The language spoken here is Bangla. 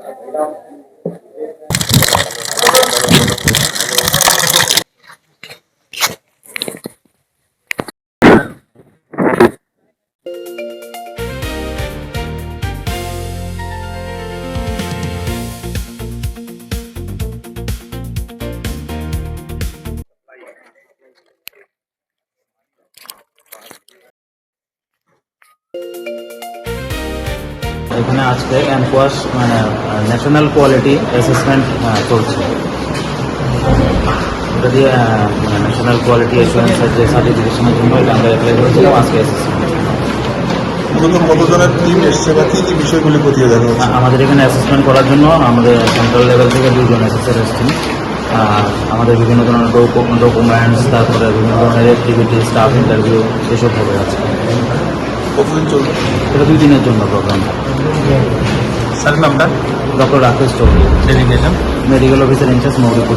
এখানে আজকে এনকোয়াশ মানে ন্যাশনাল কোয়ালিটি অ্যাসেসমেন্ট চলছে। ওটা দিয়ে ন্যাশনাল কোয়ালিটি অ্যাসুরেন্সের যে সার্টিফিকেশনের জন্য এটা আমরা অ্যাপ্লাই করেছিলাম। আজকে অ্যাসেসমেন্ট কতজনের টিম এসছে বা কী কী বিষয়গুলি খতিয়ে দেখা হচ্ছে? আমাদের এখানে অ্যাসেসমেন্ট করার জন্য আমাদের সেন্ট্রাল লেভেল থেকে 2 জন অ্যাসেসর এসেছেন। আমাদের বিভিন্ন ধরনের ডকুমেন্টস, তারপরে বিভিন্ন ধরনের অ্যাক্টিভিটি, স্টাফ ইন্টারভিউ এসব হবে আছে। কতদিন চলবে? এটা 2 দিনের জন্য প্রোগ্রাম। স্যার নামটা? Doctor Rakesh Chowdhury, dedication medical officer in charge, মৌলিক